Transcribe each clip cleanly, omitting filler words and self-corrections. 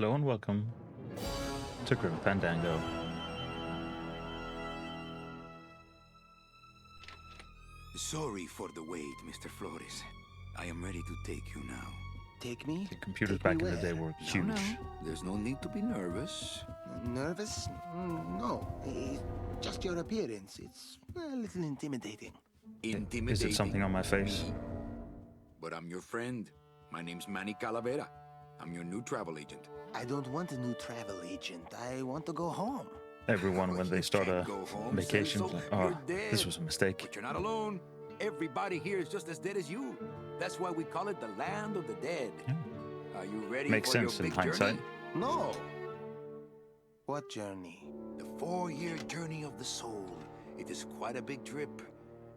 Hello and welcome to Grim Fandango. Sorry for the wait, Mr. Flores. I am ready to take you now. Take me? The computers Take me back in the day where? were huge. No, there's no need to be nervous. Nervous? No. Just your appearance. It's a little intimidating. Intimidating. Is it something on my face? Me. But I'm your friend. My name's Manny Calavera. I'm your new travel agent. I don't want a new travel agent. I want to go home. Everyone, when they You start a can't go home, vacation, Celso. is like, You're oh, dead. this was a mistake. But you're not alone. Everybody here is just as dead as you. That's why we call it the land of the dead. Yeah. Are you ready Makes for sense your in big hindsight. journey? No. What journey? The 4-year journey of the soul. It is quite a big trip.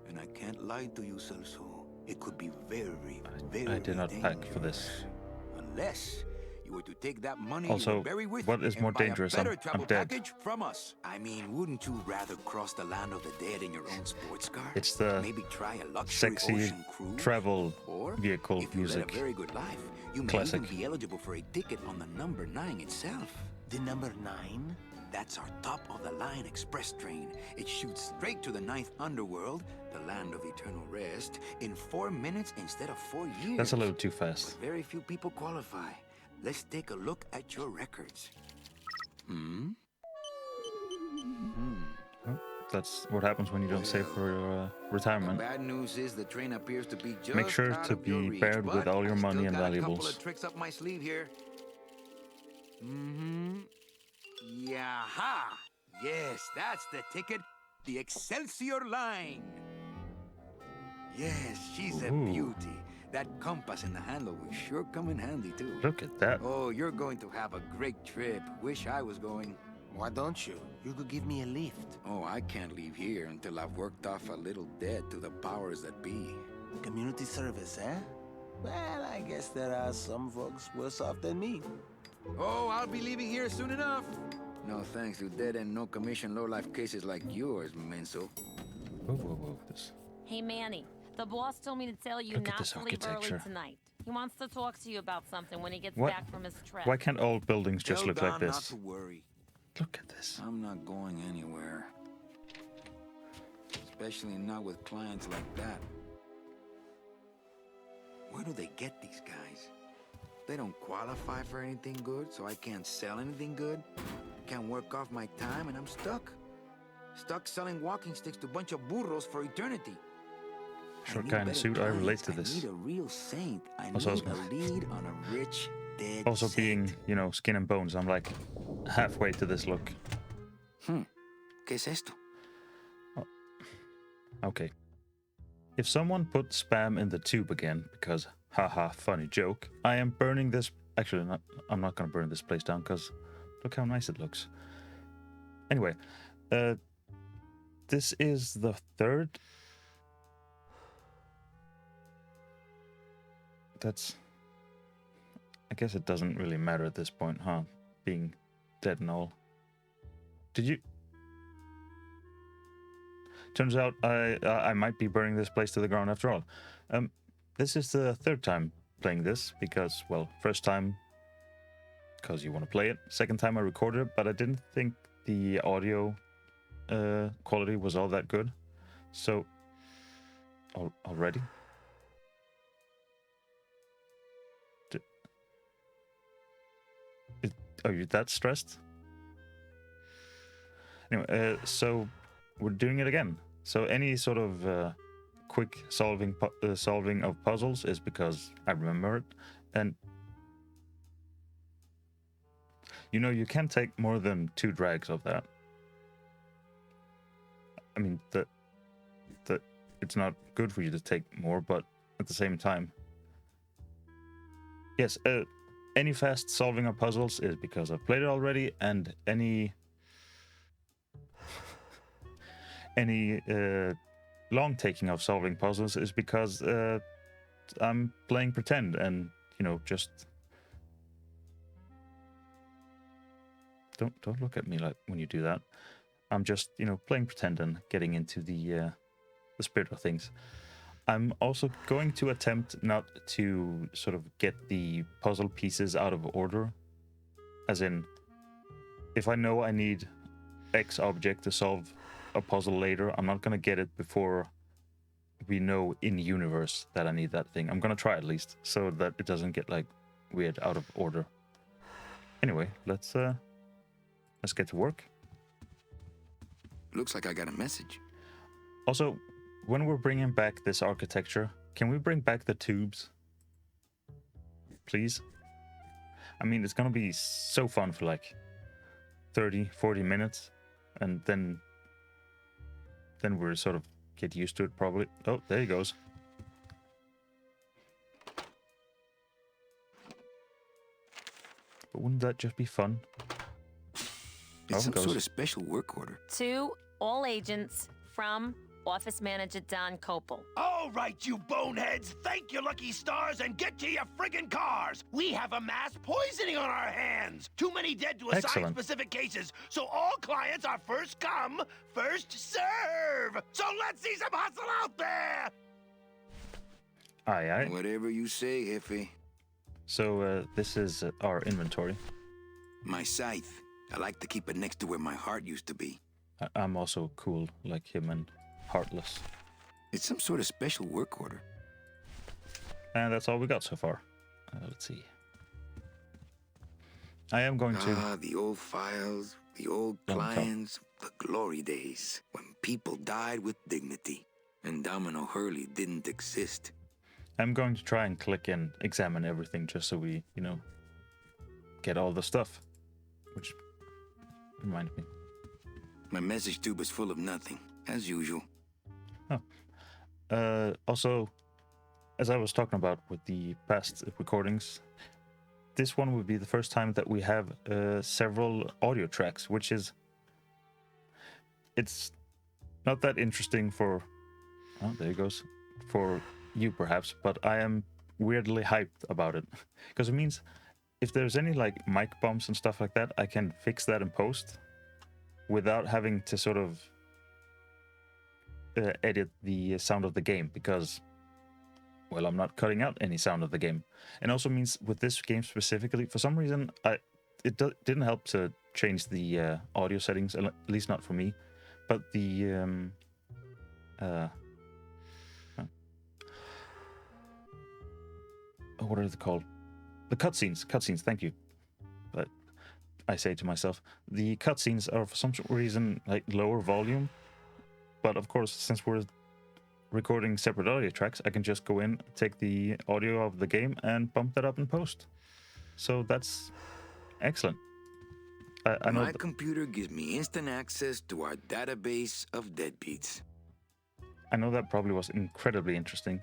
And I can't lie to you, Celso. It could be very, very I did not pack for dangerous. this. Unless you were to take that money Also, you were buried with what is and more buy dangerous? a better I'm travel dead. package from us. I mean, wouldn't you rather cross the land of the dead in your own sports car? It's the Maybe try a luxury sexy ocean cruise? travel Or, vehicle if you music. led a very good life, you may Classic. even be eligible for a ticket on the number 9 itself. The number 9? That's our top-of-the-line express train. It shoots straight to the 9th underworld, the land of eternal rest, in 4 minutes instead of 4 years. That's a little too fast. Very few people qualify. Let's take a look at your records. Oh, that's what happens when you don't save for your retirement. Bad news is the train appears to be just Make sure out to of your be reach, paired with but all your I money still and got a couple valuables. of tricks up my sleeve here. Yaha! Yes, that's the ticket. The Excelsior line. Yes, she's a Ooh. beauty. That compass in the handle will sure come in handy too. Look at that. Oh, you're going to have a great trip. Wish I was going. Why don't you? You could give me a lift. Oh, I can't leave here until I've worked off a little debt to the powers that be. Community service, eh? Well, I guess there are some folks worse off than me. Oh, I'll be leaving here soon enough. No thanks to dead and no commission low-life cases like yours, Menso. Whoa, whoa, whoa. This. Hey, Manny. The boss told me to tell you Look at not this to leave early architecture. tonight. He wants to talk to you about something when he gets What? back from his trip. Why can't all buildings just Tell look like Don not this? to worry. Look at this. I'm not going anywhere. Especially not with clients like that. Where do they get these guys? They don't qualify for anything good, so I can't sell anything good. Can't work off my time, and I'm stuck. Stuck selling walking sticks to a bunch of burros for eternity. Short need guy in a better suit, I relate clients. to this. I need a real saint. I Also, need a lead on a rich, dead Also saint. being, you know, skin and bones, I'm like halfway to this look. ¿Qué es esto? Okay. If someone put spam in the tube again, because haha, funny joke, I am burning this. Actually, I'm not gonna burn this place down because look how nice it looks. Anyway, this is the third. That's. I guess it doesn't really matter at this point, huh? Being dead and all. Did you? Turns out I might be burning this place to the ground after all. This is the third time playing this because, well, first time because you want to play it. Second time I recorded it, but I didn't think the audio quality was all that good. So, already? Are you that stressed? Anyway, so we're doing it again. So any sort of quick solving of puzzles is because I remember it, and you know you can take more than 2 drags of that. I mean that it's not good for you to take more, but at the same time, yes. Any fast solving of puzzles is because I've played it already, and any long taking of solving puzzles is because I'm playing pretend, and you know, just don't look at me like when you do that. I'm just, you know, playing pretend and getting into the spirit of things. I'm also going to attempt not to sort of get the puzzle pieces out of order As in, if I know I need X object to solve a puzzle later, I'm not gonna get it before we know in universe that I need that thing. I'm gonna try at least, so that it doesn't get like weird out of order. Anyway, let's get to work. Looks like I got a message. Also, when we're bringing back this architecture, can we bring back the tubes? Please? I mean, it's gonna be so fun for like 30, 40 minutes, and then we're sort of get used to it probably. Oh, there he goes. But wouldn't that just be fun? It's some goes. sort of special work order. To all agents from Office Manager Don Copel. All right, you boneheads, thank your lucky stars and get to your friggin' cars. We have a mass poisoning on our hands. Too many dead to assign Excellent. specific cases, so all clients are first come, first serve. So let's see some hustle out there. Aye, aye. Whatever you say, Jefe. So this is our inventory. My scythe. I like to keep it next to where my heart used to be. I'm also cool like him and heartless. It's some sort of special work order. And that's all we got so far. Let's see. I am going to... Ah, the old files, the old Don't clients, the glory days when people died with dignity and Domino Hurley didn't exist. I'm going to try and click and examine everything just so we, you know, get all the stuff. Which reminded me. My message tube is full of nothing, as usual. Also, as I was talking about with the past recordings, this one would be the first time that we have several audio tracks, which is... It's not that interesting for... Oh, there it goes. For you, perhaps, but I am weirdly hyped about it. Because it means if there's any, like, mic bumps and stuff like that, I can fix that in post without having to sort of edit the sound of the game, because, well, I'm not cutting out any sound of the game. And also means with this game specifically, for some reason, it didn't help to change the audio settings, at least not for me. But the what are they called? The cutscenes. Cutscenes. Thank you. But I say to myself, the cutscenes are for some reason like lower volume. But of course, since we're recording separate audio tracks, I can just go in, take the audio of the game, and bump that up in post. So that's excellent. I know My computer gives me instant access to our database of deadbeats. I know that probably was incredibly interesting.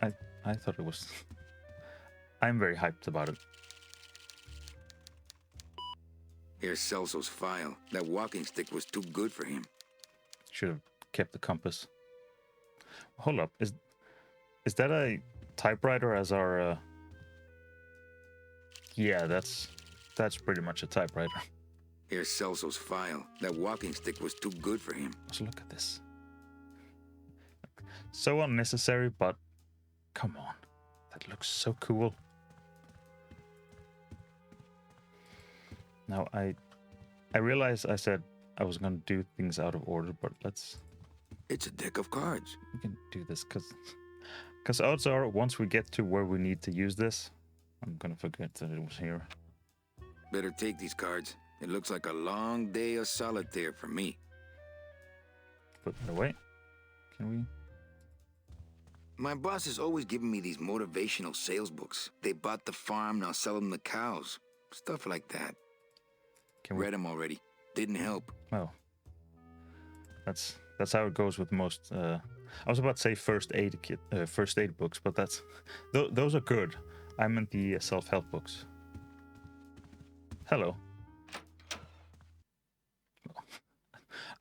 I thought it was. I'm very hyped about it. Here's Celso's file. That walking stick was too good for him. Should have kept the compass. Hold up, is that a typewriter as our? Yeah, that's pretty much a typewriter. Here's Celso's file. That walking stick was too good for him. So look at this. So unnecessary, but come on, that looks so cool. Now I realize I said I was gonna do things out of order, but It's a deck of cards. we can do this because odds are once we get to where we need to use this, I'm gonna forget that it was here. Better take these cards. It looks like a long day of solitaire for me. Put that away. Can we? My boss is always giving me these motivational sales books. They bought the farm, now sell them the cows. Stuff like that. Can we? Read them already. Didn't help. Well, that's how it goes with most. I was about to say first aid books, but those are good. I meant the self-help books. Hello.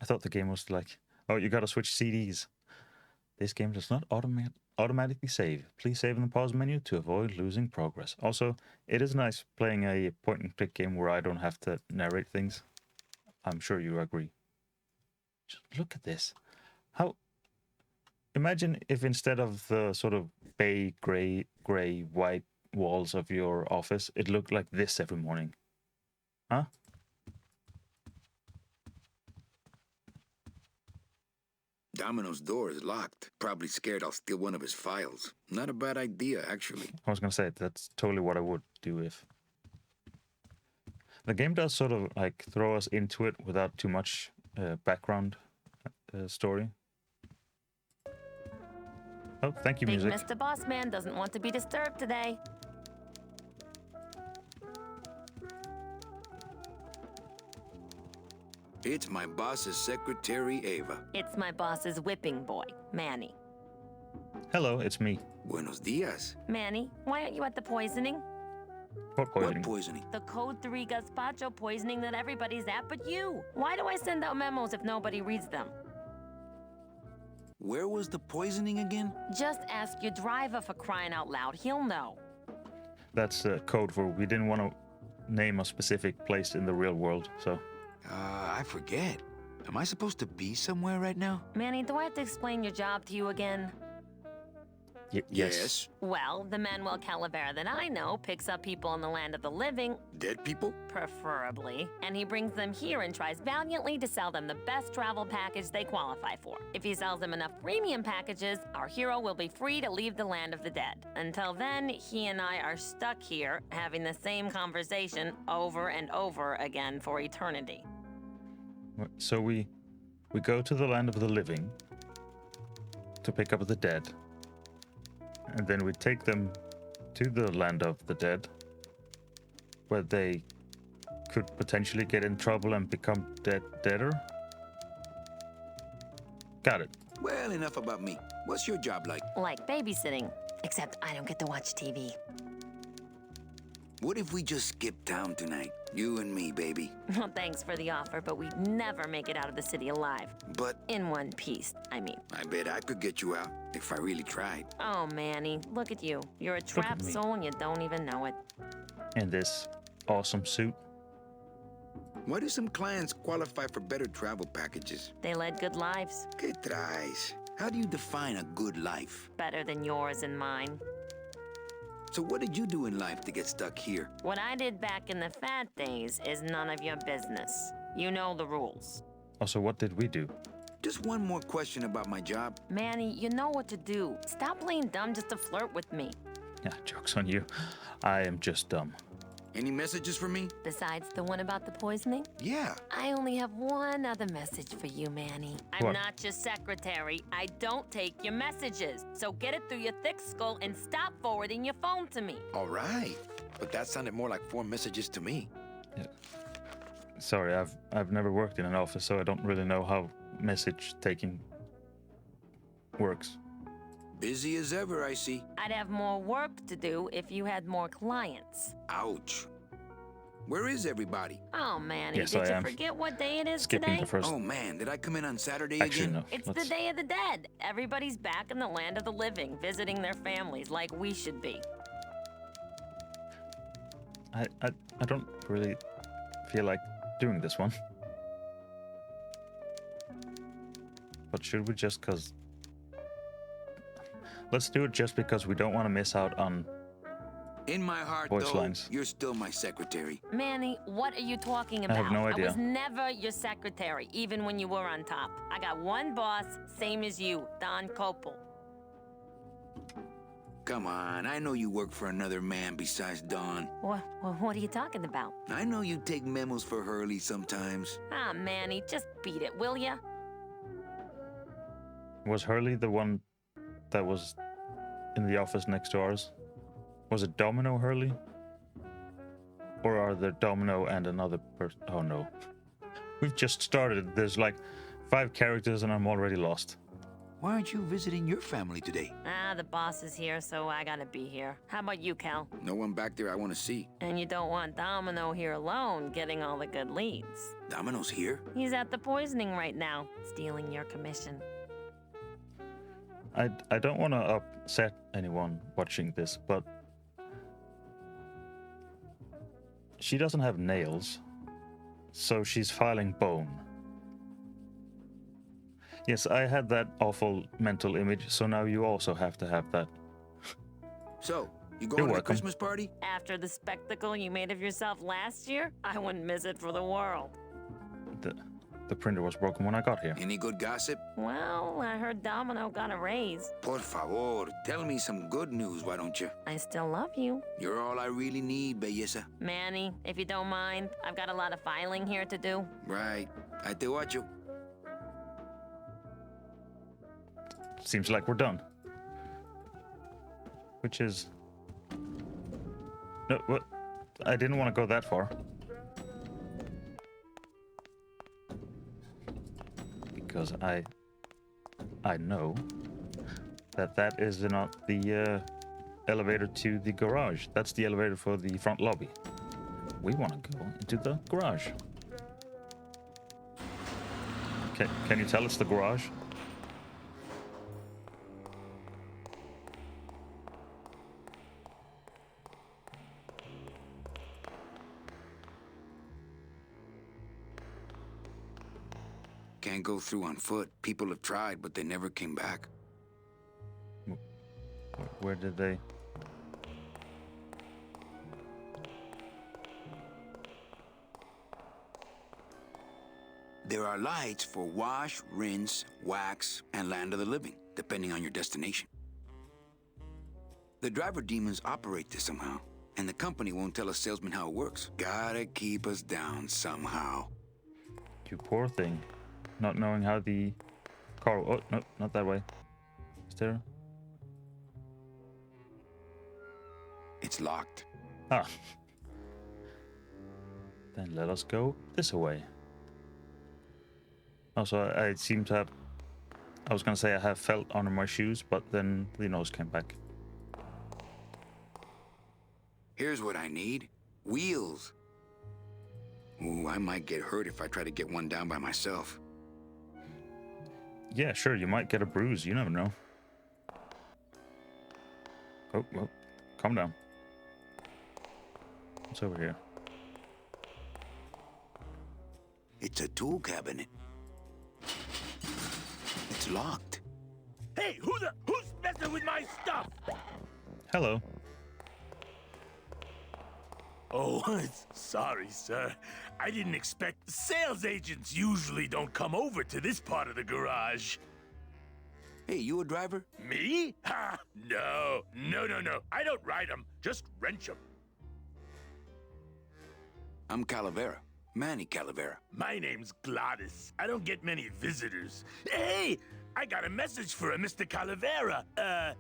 I thought the game was like, oh, you gotta switch CDs. This game does not automatically save. Please save in the pause menu to avoid losing progress. Also, it is nice playing a point-and-click game where I don't have to narrate things. I'm sure you agree. Just look at this. How... Imagine if instead of the sort of bay, gray, white walls of your office, it looked like this every morning. Huh? Domino's door is locked. Probably scared I'll steal one of his files. Not a bad idea, actually. I was gonna say that's totally what I would do if. The game does sort of like throw us into it without too much background story. Oh, thank you, Big music. Mr. Bossman doesn't want to be disturbed today. It's my boss's secretary, Ava. It's my boss's whipping boy, Manny. Hello, it's me. Buenos dias. Manny, why aren't you at the poisoning? What poisoning? What poisoning? The Code 3 gazpacho poisoning that everybody's at but you. Why do I send out memos if nobody reads them? Where was the poisoning again? Just ask your driver for crying out loud. He'll know. That's code for we didn't want to name a specific place in the real world, so. I forget. Am I supposed to be somewhere right now? Manny, do I have to explain your job to you again? Yes. Well, the Manuel Calavera that I know picks up people in the land of the living, Dead people? preferably, and he brings them here and tries valiantly to sell them the best travel package they qualify for. If he sells them enough premium packages, our hero will be free to leave the land of the dead. Until then, he and I are stuck here having the same conversation over and over again for eternity. So we go to the land of the living to pick up the dead. And then we take them to the land of the dead, where they could potentially get in trouble and become deader. Got it. Well, enough about me. What's your job like? Like babysitting, except I don't get to watch TV. What if we just skip town tonight? You and me, baby. Well, thanks for the offer, but we'd never make it out of the city alive. But In one piece, I mean. I bet I could get you out if I really tried. Oh, Manny, look at you. You're a trapped me. soul and you don't even know it. In this awesome suit. Why do some clients qualify for better travel packages? They led good lives, ¿Qué traes? How do you define a good life? better than yours and mine. So what did you do in life to get stuck here? What I did back in the fat days is none of your business. You know the rules. Also, what did we do? Just one more question about my job. Manny, you know what to do. Stop playing dumb just to flirt with me. Yeah, joke's on you. I am just dumb. Any messages for me? Besides the one about the poisoning, Yeah. I only have one other message for you, Manny. I'm What? not your secretary. I don't take your messages. So get it through your thick skull and stop forwarding your phone to me. All right. But that sounded more like 4 messages to me. Sorry, I've never worked in an office, so I don't really know how message taking works. Busy as ever, I see. I'd have more work to do if you had more clients. Ouch. Where is everybody? Oh, Manny, Yes, did I you am. forget what day it is Skipping today? the first. Oh man, did I come in on Saturday Actually, again? no. It's let's- the Day of the Dead. Everybody's back in the land of the living, visiting their families like we should be. I don't really feel like doing this one. But should we just cause... Let's do it just because we don't want to miss out on... In my heart, Voice though, lines. you're still my secretary. Manny, what are you talking I about? have no idea. I was never your secretary, even when you were on top. I got one boss, same as you, Don Copel. Come on, I know you work for another man besides Don. What are you talking about? I know you take memos for Hurley sometimes. Ah, Manny, just beat it, will ya? Was Hurley the one that was in the office next to ours? Was it Domino Hurley? Or are there Domino and another person? Oh no. We've just started. There's like 5 characters and I'm already lost. Why aren't you visiting your family today? Ah, the boss is here, so I gotta be here. How about you, Cal? No one back there I want to see. And you don't want Domino here alone, getting all the good leads. Domino's here? He's at the poisoning right now, stealing your commission. I don't want to upset anyone watching this, but she doesn't have nails, so she's filing bone. Yes, I had that awful mental image, so now you also have to have that. So, You going to the welcome. Christmas party? After the spectacle you made of yourself last year, I wouldn't miss it for the world. The printer was broken when I got here. Any good gossip? Well, I heard Domino got a raise. Por favor, tell me some good news, why don't you? I still love you. You're all I really need, belleza. Manny, if you don't mind, I've got a lot of filing here to do. Right. I te watcho. Seems like we're done. Which is... No, what? I didn't want to go that far. Because I know that is not the elevator to the garage. That's the elevator for the front lobby. We want to go into the garage. Can you tell it's the garage? Can't go through on foot. People have tried, but they never came back. Where did they? There are lights for wash, rinse, wax, and land of the living, depending on your destination. The driver demons operate this somehow, and the company won't tell a salesman how it works. Gotta keep us down somehow. You poor thing. Not knowing how the car... Oh, no, not that way. Is there? It's locked. Ah. Then let us go this way. Also, I seem to have... I was gonna say I have felt on my shoes, but then the nose came back. Here's what I need. Wheels. Ooh, I might get hurt if I try to get one down by myself. Yeah, sure, you might get a bruise. You never know. Oh, well, calm down. What's over here? It's a tool cabinet. It's locked. Hey, who's messing with my stuff? Hello. Oh, sorry, sir. I didn't expect... Sales agents usually don't come over to this part of the garage. Hey, you a driver? Me? Ha! No. I don't ride them, just wrench them. I'm Calavera. Manny Calavera. My name's Gladys. I don't get many visitors. Hey, I got a message for a Mr. Calavera.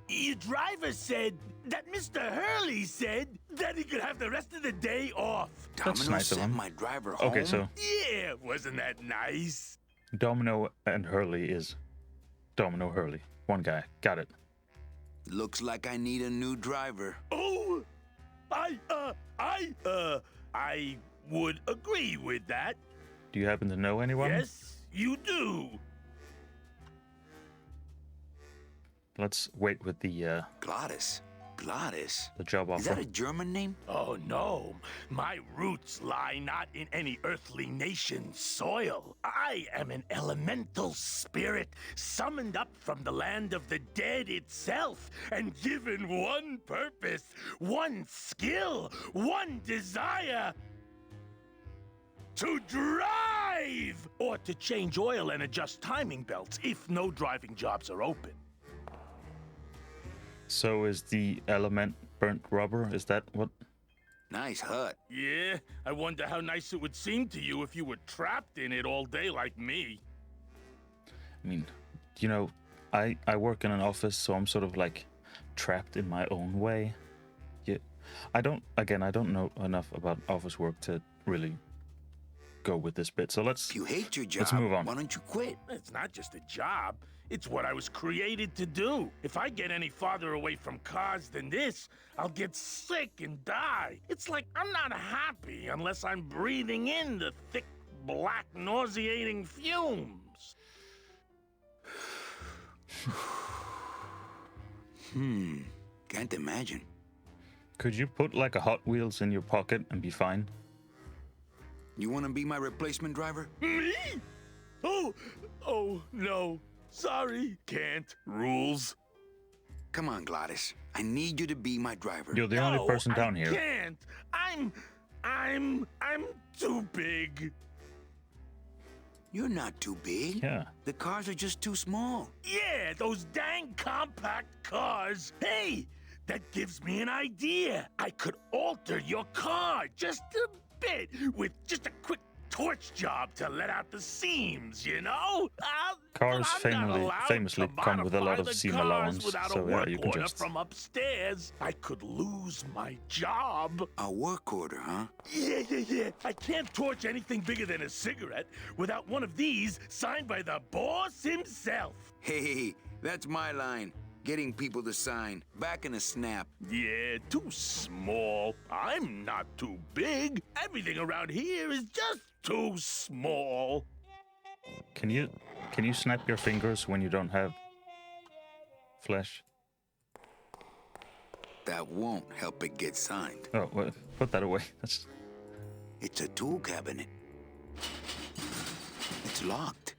Your driver said that Mr. Hurley said that he could have the rest of the day off. That's Domino nice of sent him. my driver home. Okay, so Yeah, wasn't that nice? Domino and Hurley is Domino Hurley. One guy. Got it. Looks like I need a new driver. Oh, I would agree with that. Do you happen to know anyone? Yes, you do. Let's wait with the Gladys. Gladys? job Is that offer. a German name? Oh, no. My roots lie not in any earthly nation's soil. I am an elemental spirit summoned up from the land of the dead itself and given one purpose, one skill, one desire. To drive! Or to change oil and adjust timing belts if no driving jobs are open. So is the element burnt rubber? Is that what? Nice hut. Yeah, I wonder how nice it would seem to you if you were trapped in it all day like me. I mean, you know, I work in an office, so I'm sort of like trapped in my own way. Yeah, I don't know enough about office work to really go with this bit. So let's If you hate your job, let's move on. why don't you quit? It's not just a job. It's what I was created to do. If I get any farther away from cars than this, I'll get sick and die. It's like I'm not happy unless I'm breathing in the thick, black, nauseating fumes. Can't imagine. Could you put like a Hot Wheels in your pocket and be fine? You want to be my replacement driver? Me? Oh, no. Sorry. Can't. Rules. Come on, Gladys. I need you to be my driver. You're the only person down I here. Can't. I'm too big. You're not too big. Yeah. The cars are just too small. Yeah, those dang compact cars. Hey, that gives me an idea. I could alter your car just a bit with just a quick torch job to let out the seams, you know? Cars I'm not famously allowed to come with a lot modify of the seam cars allowance, without so a yeah, work you can order just... from upstairs. I could lose my job. A work order, huh? Yeah. I can't torch anything bigger than a cigarette without one of these signed by the boss himself. Hey, that's my line. Getting people to sign. Back in a snap. Yeah, too small. I'm not too big. Everything around here is just too small. Can you snap your fingers when you don't have flesh? That won't help it get signed. Oh, well, put that away. That's... It's a tool cabinet. It's locked.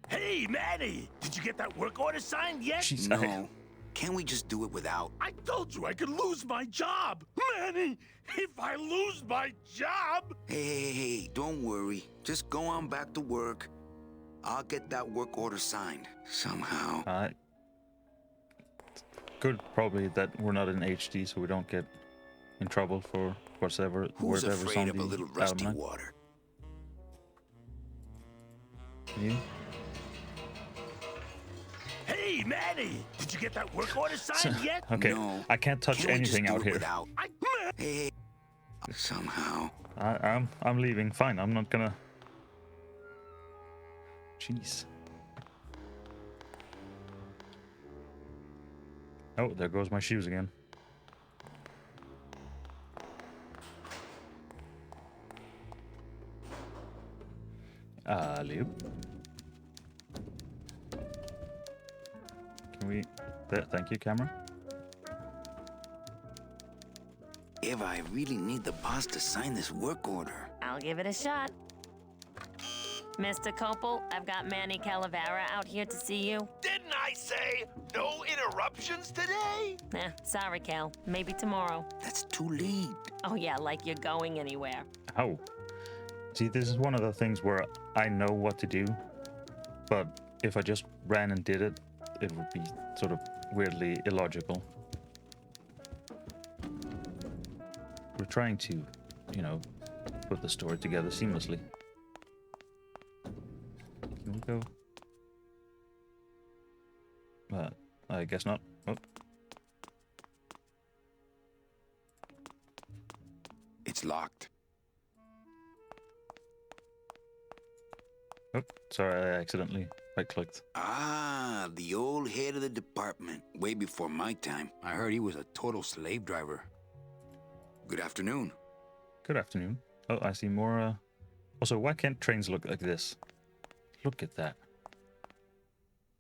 Hey, Manny! Did you get that work order signed yet? Jeez, No. Can't we just do it without? I told you I could lose my job! Manny, if I lose my job... Hey, don't worry. Just go on back to work. I'll get that work order signed. Somehow. Good, probably that we're not in HD, so we don't get in trouble for whatever's Who's on afraid of a the little rusty almanac. water? You? Hey, Manny! Did you get that work order signed yet? Okay, No. I can't touch Can't we just anything do out it here. without? Hey. Somehow. I'm leaving. Fine, I'm not gonna... Jeez. Oh, there goes my shoes again. Alley-oop. Can we... There, thank you, camera. Eva, I really need the boss to sign this work order. I'll give it a shot. Mr. Copel, I've got Manny Calavera out here to see you. Didn't I say no interruptions today? Sorry, Cal. Maybe tomorrow. That's too late. Oh yeah, like you're going anywhere. Ow. See, this is one of the things where I know what to do, but if I just ran and did it, it would be sort of weirdly illogical. We're trying to, you know, put the story together seamlessly. Can we go? I guess not. Oh. It's locked. Oh, sorry, I accidentally right-clicked. Ah, the old head of the department. Way before my time. I heard he was a total slave driver. Good afternoon. Good afternoon. Oh, I see more. Also, why can't trains look like this? Look at that.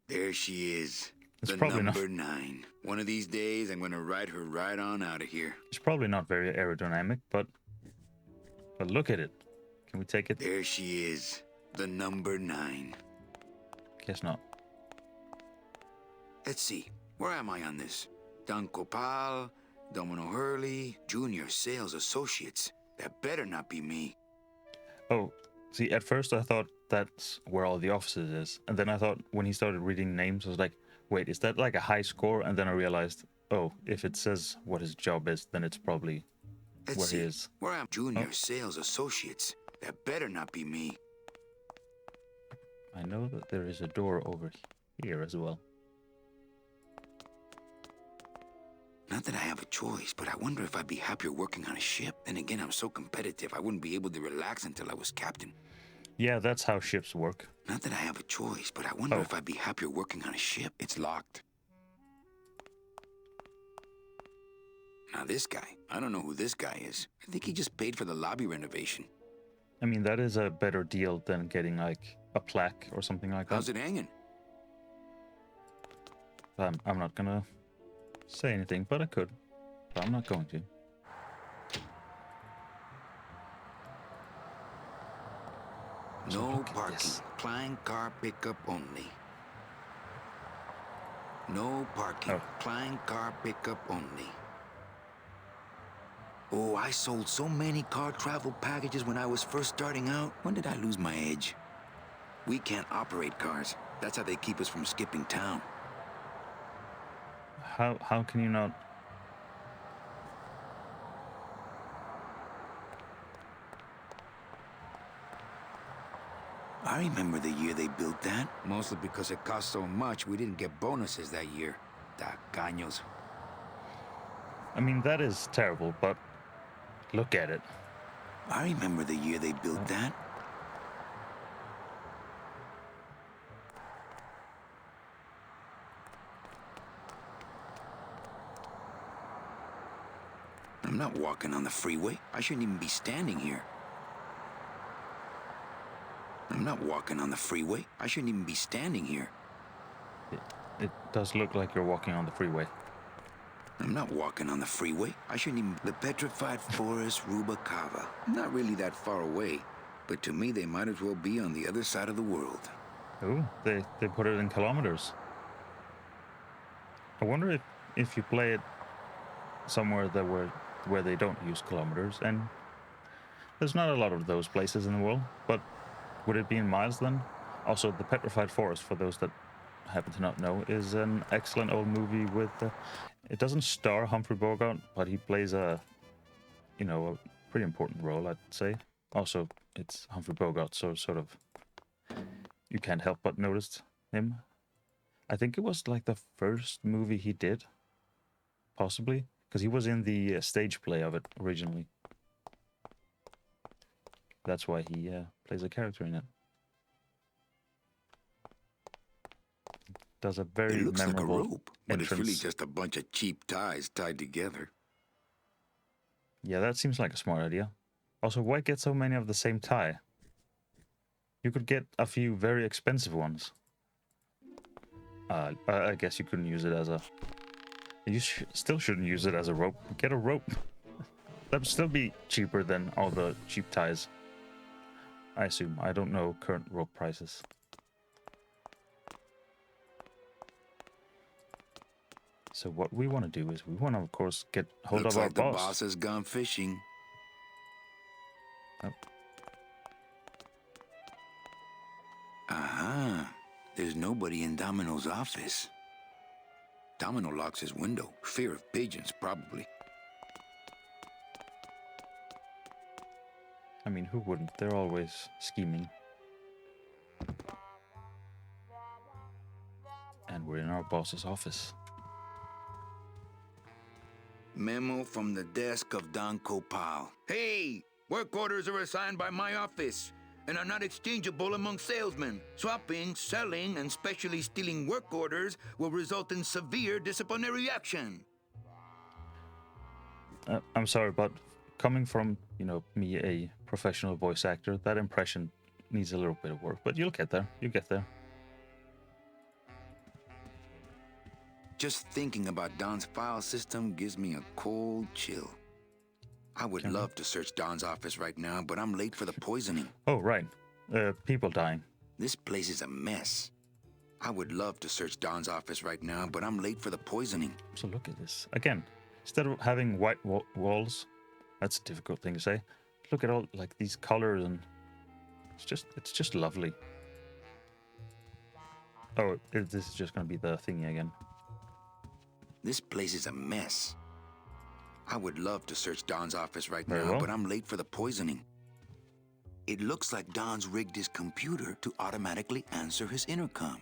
There she is. It's the probably number 9. One of these days, I'm gonna ride her right on out of here. It's probably not very aerodynamic, but look at it. Can we take it? There she is. The number 9. Guess not. Let's see. Where am I on this? Don Copal, Domino Hurley, Junior Sales Associates. That better not be me. Oh, see, at first I thought that's where all the offices is. And then I thought when he started reading names, I was like, wait, is that like a high score? And then I realized, oh, if it says what his job is, then it's probably Let's where see. he is. Where am Junior Oh. Sales Associates? That better not be me. I know that there is a door over here as well. Not that I have a choice, but I wonder if I'd be happier working on a ship. Then again, I'm so competitive, I wouldn't be able to relax until I was captain. Yeah, that's how ships work. Not that I have a choice, but I wonder Oh. if I'd be happier working on a ship. It's locked. Now this guy, I don't know who this guy is. I think he just paid for the lobby renovation. I mean, that is a better deal than getting like a plaque or something like that. How's it hanging? I'm not gonna say anything, but I could. But I'm not going to. No look at parking. this. Klein car pickup only. No parking. Oh. Client car pickup only. Oh, I sold so many car travel packages when I was first starting out. When did I lose my edge? We can't operate cars. That's how they keep us from skipping town. How can you not? I remember the year they built that. Mostly because it cost so much, we didn't get bonuses that year. Tacaños. I mean, that is terrible, but look at it. I remember the year they built that. I'm not walking on the freeway. I shouldn't even be standing here. I'm not walking on the freeway. I shouldn't even be standing here. It does look like you're walking on the freeway. I'm not walking on the freeway. I shouldn't even... The petrified forest Rubacava. Not really that far away, but to me they might as well be on the other side of the world. Oh, they put it in kilometers. I wonder if you play it somewhere that where they don't use kilometers, and there's not a lot of those places in the world, but would it be in miles then? Also, the Petrified Forest, for those that happen to not know, is an excellent old movie with it doesn't star Humphrey Bogart, but he plays a pretty important role, I'd say. Also, it's Humphrey Bogart, so sort of you can't help but notice him. I think it was like the first movie he did, possibly, because he was in the stage play of it originally. That's why he plays a character in it. Does a very It looks like a memorable rope, but entrance. it's really just a bunch of cheap ties tied together. Yeah, that seems like a smart idea. Also, why get so many of the same tie? You could get a few very expensive ones. I guess you couldn't use it as a... You still shouldn't use it as a rope. Get a rope. That would still be cheaper than all the cheap ties. I assume. I don't know current rope prices. So what we want to do is we want to, of course, get hold Looks of our like the boss. boss has gone fishing. Oh. Aha. There's nobody in Domino's office. Domino locks his window. Fear of pigeons, probably. I mean, who wouldn't? They're always scheming. And we're in our boss's office. Memo from the desk of Don Copal. Hey! Work orders are assigned by my office and are not exchangeable among salesmen. Swapping, selling, and specially stealing work orders will result in severe disciplinary action. I'm sorry, but coming from, me, a professional voice actor, that impression needs a little bit of work. But you'll get there. You get there. Just thinking about Don's file system gives me a cold chill. I would love to search Don's office right now, but I'm late for the poisoning. Oh, right. People dying. This place is a mess. I would love to search Don's office right now, but I'm late for the poisoning. So look at this. Again, instead of having white walls, that's a difficult thing to say. Look at all like these colors, and it's just lovely. Oh, this is just going to be the thingy again. This place is a mess. I would love to search Don's office right Very now, well. but I'm late for the poisoning. It looks like Don's rigged his computer to automatically answer his intercom.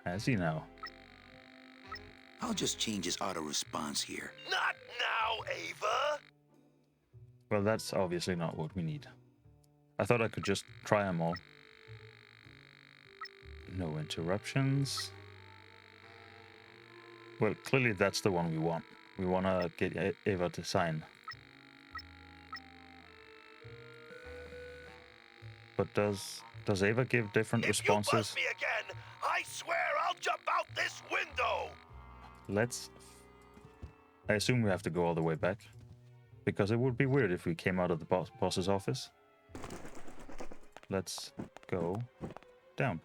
Has he now? I'll just change his auto response here. Not now, Ava! Well, that's obviously not what we need. I thought I could just try them all. No interruptions. Well, clearly that's the one we want. We want to get Ava to sign. But does Ava give different If you responses? buzz me again, I swear I'll jump out this window! I assume we have to go all the way back. Because it would be weird if we came out of the boss's office. Let's go down.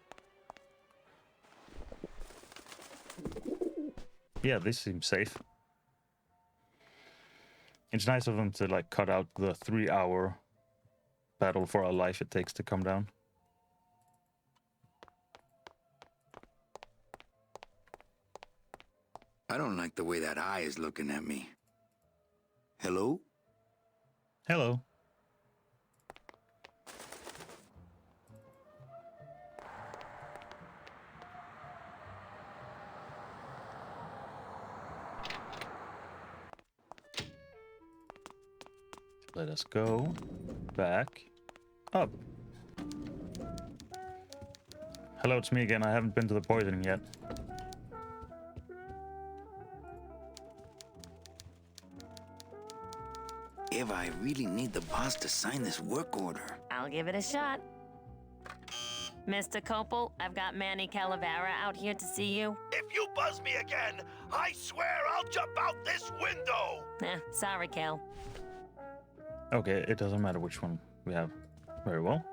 Yeah, this seems safe. It's nice of them to like cut out the 3-hour battle for our life it takes to come down. I don't like the way that eye is looking at me. Hello? Hello. Let us go back up. Hello, it's me again. I haven't been to the poisoning yet. Eva, I really need the boss to sign this work order. I'll give it a shot. Mr. Copel, I've got Manny Calavera out here to see you. If you buzz me again, I swear I'll jump out this window! Sorry, Cal. Okay, it doesn't matter which one we have. Very well.